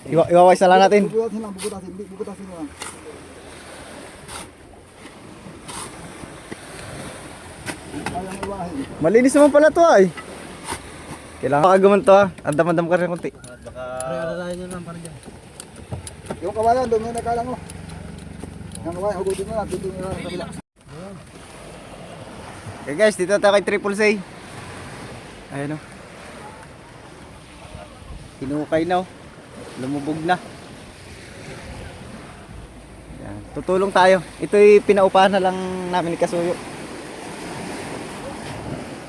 Iwawais na lang natin. Bubutasin lang. Malinis naman pala to ay. Kailangan makagaman to ha. Andam-andam ka rin konti. Yung kawayan, doon na nakalang mo. Yung kawayan, hugutin mo lang. Dito nyo lang sa kabila. Okay guys, dito tayo kay Triple C. Ayan o. Hinukay na o. Lumubog na. Ayan. Tutulong tayo. Ito'y pinaupahan na lang namin ni Kasuyo.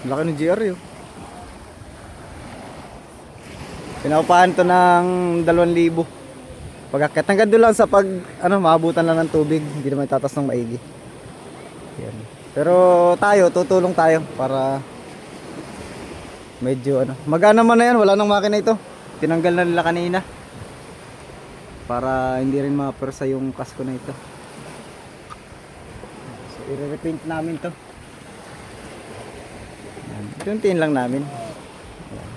Laki ng GR yun. Pinaupahan to ng 2,000. Pagkakit hanggang doon lang sa pag maabutan lang ng tubig, hindi naman itatas ng maigi. Yan. Pero tayo, tutulong tayo para medyo magana man na yan, wala nang makina ito. Tinanggal na nila kanina. Para hindi rin mapersa yung kasko na ito. So i-repaint namin to. Yan. Tuntiin lang namin. Yan.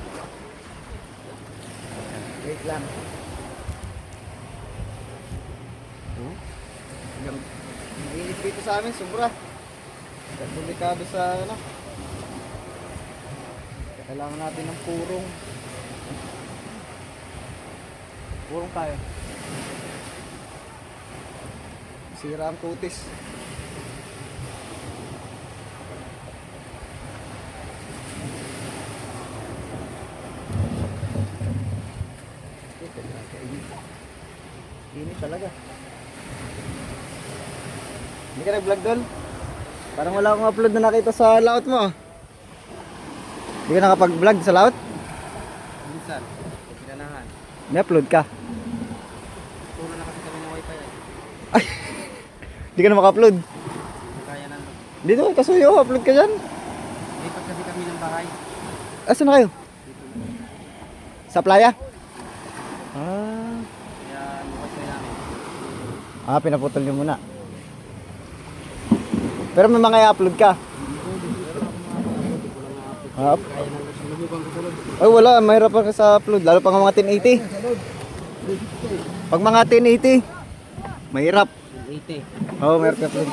Wait lang. Mainit dito sa amin, sobra. Delikado sa kailangan natin ng purong. Purong tayo. Sira ang kutis. Init talaga. Hindi ka nag-vlog doon? Parang wala akong upload na nakita sa layout mo. Hindi ka nakapag-vlog sa layout? Minsan, pinanahan. May upload ka? Puro na kasi kami ng wifi ay. Ay! Hindi ka na maka-upload? Kaya na. Dito, Kasuyo, upload ka dyan. Lipat kasi kami ng bahay. Asan na kayo? Sa playa? Ah. Kaya yung wifi namin. Pinaputol nyo muna. Pero may mga i-upload ka? Ay wala, mahirap pa sa upload. Lalo pang mga 1080. Pag mga 1080, mahirap. 80. Oo, mahirap ka upload.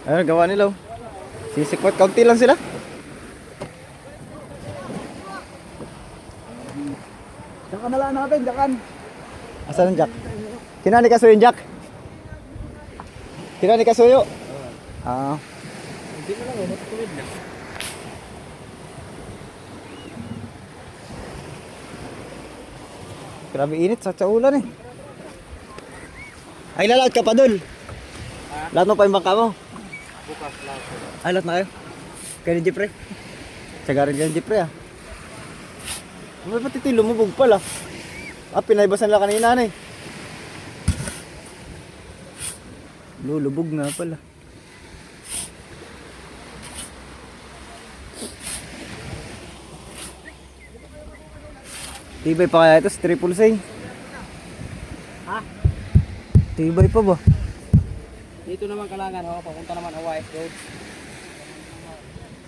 Ayun, gawa nila. Sisikwat, kaunti lang sila. Diyan na lang natin, diyan. Asan ang jack? Kinani Kasuyo yung jack? Kinani Kasuyo? Hindi mo lang, matutuwid na. Grabe init sa ulan eh. Ay, lalaot ka pa dul. Lahat mo pa yung bangka mo? Bukas lahat. Ay, lahat na kayo? Kaya ni Jeffrey? Tsaga rin kayo ni Jeffrey ah. May pati ito lumubog pala. Pinaybasan lang kanina na eh. Lulubog nga pala. Tibay pa kaya ito sa Triple C? Ha? Tibay pa ba? Dito naman kalangan, papunta naman Hawaii Road.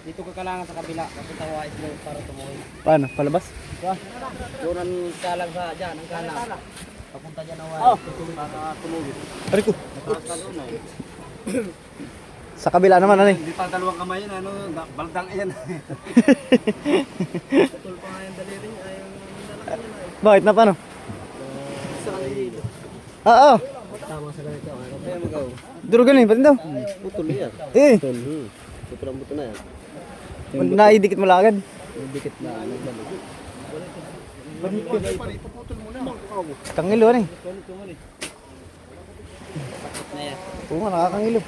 Dito ka kalangan sa kabila, papunta Hawaii Road para tumuhin. Paano? Palabas? Doon ang kalang sa dyan, ang kalang. Papunta dyan Hawaii. Para tumuhin. Ari ko. Nakakalo na eh. Sa kabila naman ano eh. Hindi pa dalawang kamay yan, baldang yan. Putol pa nga yung daliri niya, Bakit na paano? sa kanililo. Oo. Tama sa ganito, kaya magaw. Durugan eh, ba't daw? Putol yan. Eh, Putol ang buto na yan. naidikit mo lang agad. Dikit na, nagdalo. Kangilo ano eh. Sakit na yan. Oo nga, nakakangilo.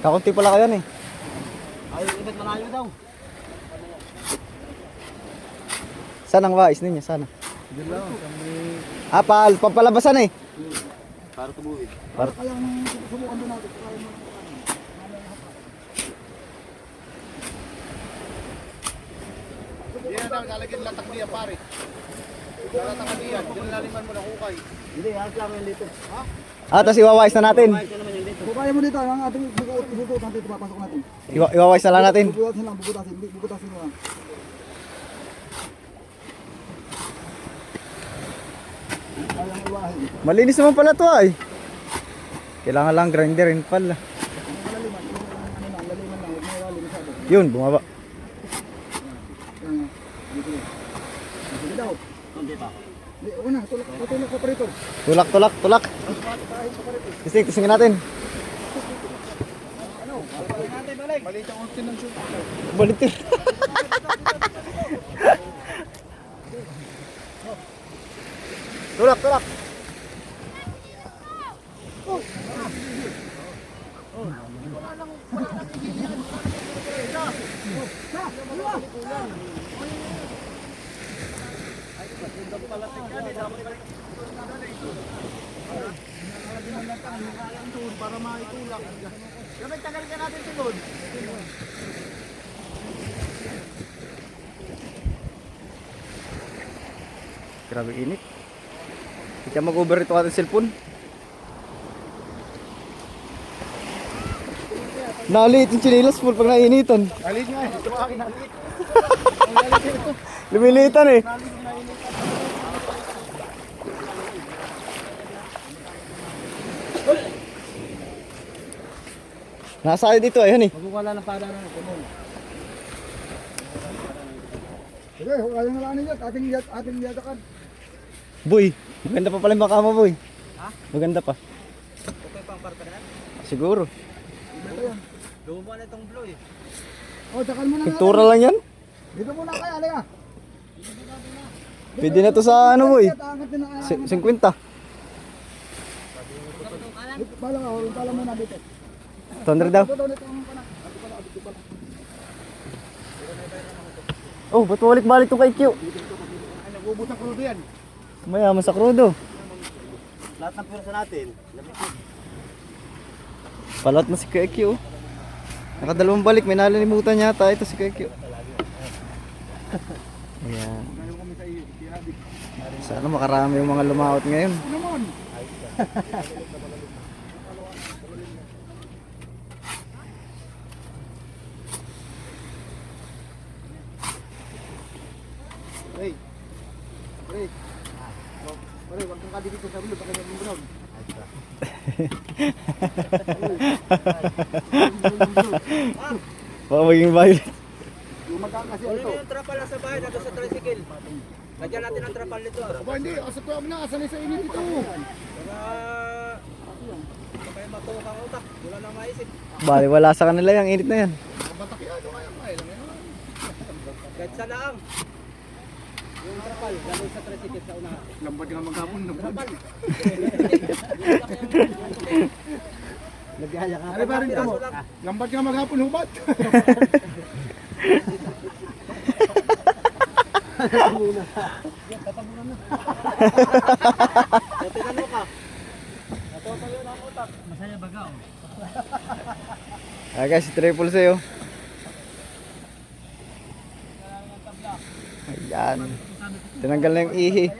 Kakunti pala kayo eh. Ayaw, iba't malayo daw. Saan ang wais ninyo? Sana? Diyan lang, kami... Papalabasan eh. Para tubuhin. Kayang subukan doon natin. Kaya mo. Hindi na daw lalagyan latak niya pare. Lalatakan niya, dinalaliman mo ng hukay. Hindi, halos lang yan dito. Tapos iwawais na natin. Ito naman yung dito. Kung kaya mo dito, ang ating bugot natin, papasok natin. Iwawais na lang natin. Bugutasin lang, bugutasin mo lang. Kayang iwahin. Malinis naman pala to ay. Kailangan lang grinderin pala. Ang laliman, ang laliman lang, huwag mo ilalim masyado. Yun, bumaba. Yan, dito. Sige daw. Hindi pa. Hindi, una, tulak ka pa rito. Tulak. Tisingin natin. Maliit ang ultin ng shoot. Balik din. Tulak. Para maitulak. Kapag tagal ka natin sunod. Grabe init. Hindi ka mag-over ito ating cellphone. Nalit yung chinilas full pag nainitan. Alit nga, ito ang akin alit. Lumilitan eh. Nasa ayo dito ayun eh. Magkukuha ng para na. Kumon. Sige, kaya nga lang ninyo, ating yatakan. Boy, maganda pa pala yung baka mo boy. Ha? Maganda pa. Okay pang para na yan. Siguro. Ito yan. Luma na itong blue eh. O, takal mo na nga. Pintura lang yan. Dito muna kaya, halika. Pwede na to sa ano boy. Aangat din na. 50. Pala muna dito. 200 daw. Dito dito ang pana. Oh, ba't balik-balik to kay Q? Ay, nag-ubos ang krudo yan. Mayaman sa krudo. Lahat ng pwersa natin. Palat mo si Kuya Q. Nakadalawang balik, may nalilimutan yata ito si Kuya Q. Ayan. Sana makarami yung mga lumaot ngayon. Hey. Pare. Pare, wag kang kadikit sa ulo, baka yung brown. Baka maging violet. Lumagaan kasi Ano ito. yung trapal na sa bahay na sa tricycle? Lagyan natin ang trapal nito. Aba, hindi. Asa ko na, asan sa init ito. Para may matuwa kang utak. Wala nang maisip. Bali, wala sa kanila yung init na yan. Batak yan, kaya kaya lang yan. Kahit sa laang. Yung trapal, gano'n sa tricycle sa unahan. Lambad nga maghapon. Trapal. Nagyaya ka. Ano ba rin ito mo? Lambad nga maghapon, hubad. So, tinanong ka. Natuwa pa yun ang utak. Masaya baga oh. Ah guys, triple sa'yo. Ayan. Tinanggal na yung ihi.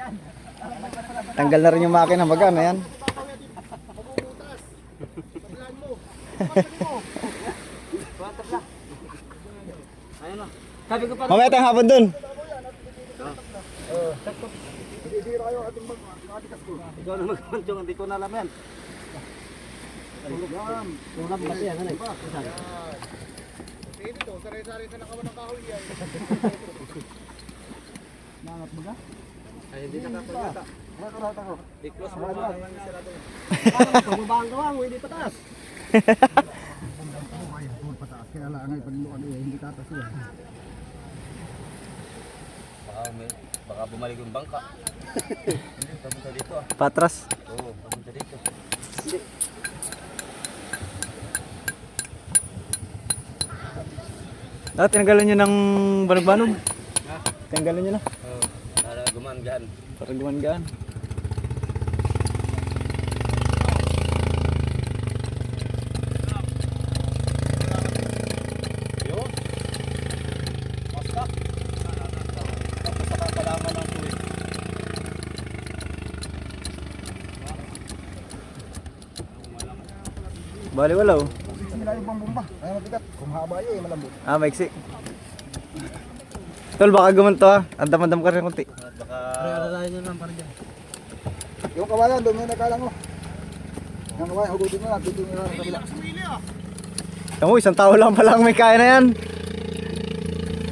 Tanggal na rin yung makina. Magana yan. Ayun na. Sabi ko pa Mamaya tayong hapon dun. ikaw na magkantong, hindi ko na alam yan. Tulog kasi yan, ano eh. Sige dito, sari-sari sa nakawan ng kahoy yan. Nangat mo ka? Ay, hindi nakapagkata. Ito rata ko. I-close mo na. Pababaan ka mo, hindi pataas. Pataas kaya lang ay paglukan hindi tatas yan. Baka bumalik yung bangka. Hindi, papunta dito ah. Patras. Oo, papunta dito. Tinanggalan nyo ng banog-banog. Tinanggalan nyo na. Oo, para gumangaan. Para gumangaan. Bali wala oh. Kasi nila yung pambumba. Ay mabigat. Kung haba yun, malambot. Ah, maiksi. Tol, baka gumanto ha. Andam-andam ka rin konti. Rararayan nyo lang para dyan. Yung kawayan, doon may nakalang mo. Yung kawayan, hugutin mo lang. Tutuloy mo lang sa kabila. Tamo, isang tao lang pala ang may kaya na yan.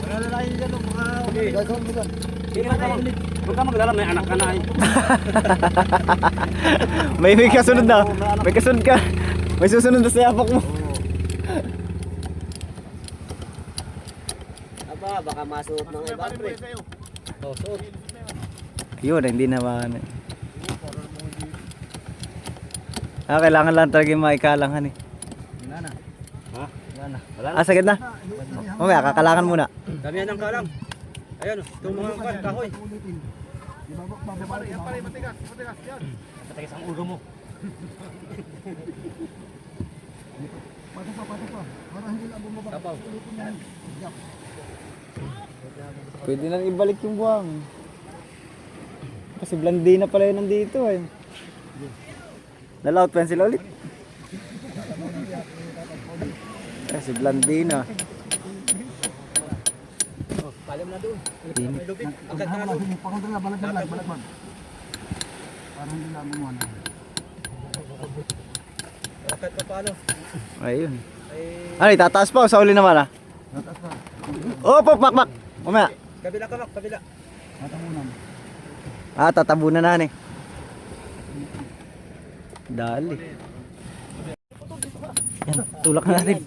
Rararayan nyo dyan. Baka Guys, huwag mo dyan. Huwag ka maglala, may anak ka na eh. May kasunod na. May kasunod ka. May susunod na sa yapak mo. Aba, baka masuot ng iba pre. Oh, suot. Yun, hindi naman. Ah, kailangan lang talaga yung maikalangan eh. Wala na. Ha? Wala na. Wala na. Ah, sagad na. Mamaya, kakalangan muna. Damihan ng kalang. Ayun, itong mga kahoy. Yan pare, matigas, matigas. Yan. Matigas ang ulo mo. Patok pa. Para hindi lang bumaba. Kapaw. Pwede nang ibalik yung buwang. Kasi blandi na pala yun nandito eh. Nalaut pencil ulit. Kasi blandi na. Palim na doon. May lupit. Agad ka na doon. Pakunta na, balag. Para hindi lang bumuha na. Agad ka paano? Ayun. Ay, Ano, itataas pa o sa uli naman ah? Tatas pa. Oh, pak. Mamaya. kabila ka mak, kabila. Matamunan. Ah, tatabunan na eh. Dali. Yan, tulak na natin.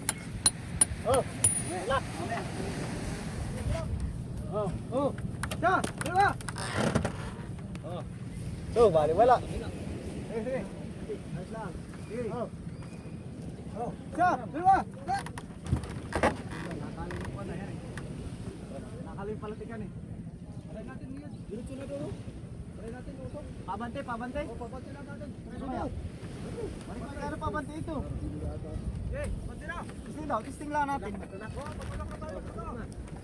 Sa, dalawa. So, bali wala. Sa, dalawa. Nakalim pala tikan eh. Aray natin niyan. Diretso na doon. Aray natin usok. Pabante. O, pabati lang natin. Ano pabante ito? Okay, pabati na. Testing lang natin.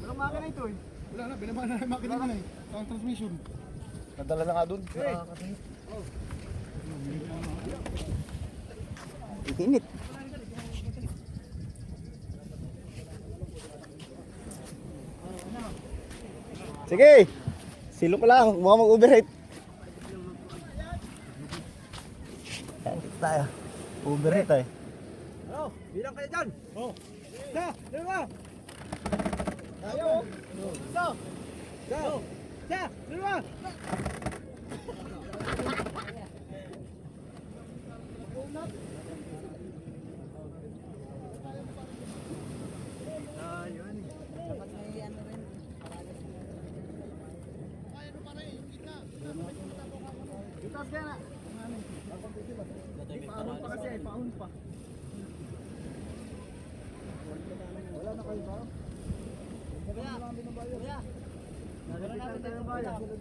Walang makina ito eh. Wala na, binaba na yung makina na eh. Ang transmission. Nadala na nga doon. Init. Sige. Silo ko lang, mukhang mag-overheat. Yan, tayo. Overheat tayo. Ano? Bilang kayo dyan. Sa, dalawa. Tayo. Sa, dalawa.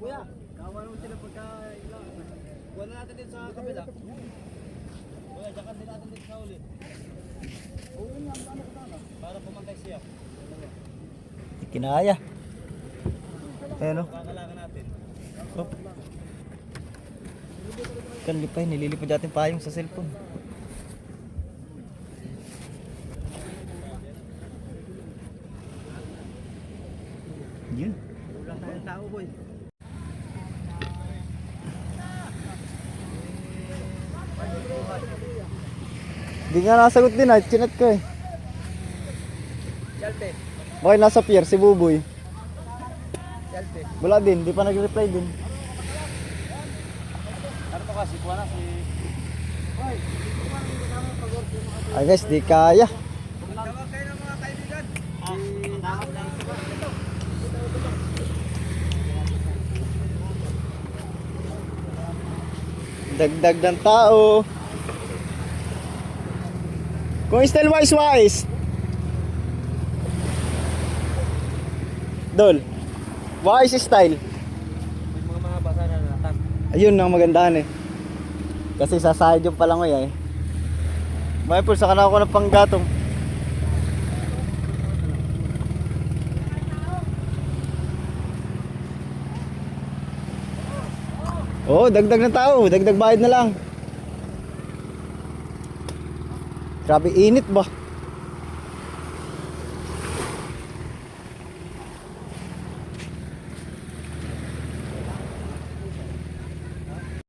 Kuya, kawan mo sila pagka ilang. Kuha na natin dito sa kabila. Kuya, jakan din natin dito sa uli. Para pumantay siya. Kinaya. Ayan o. Kakalangan natin. Oh. Kalipay, nililipad natin payong sa cellphone. Yun. Wala tayong tao, boy. Hindi nga nasagot din ah, chinat ko eh. Yalte. Bakit nasa pier si Buboy? Yalte. Wala din, di pa nag-reply din. Ano to kasi? Kuha na si... Ay guys, di kaya. Tawag kayo ng mga kaibigan. Tawag lang ito. Dagdag ng tao. Kung style wise. Dol. Wise style. May mga basa na natang. Ayun ang magandaan eh. Kasi sasahid yung palangoy eh. May po sa kanako ko ng panggatong. Oh, dagdag ng tao, dagdag bayad na lang. Grabe init ba?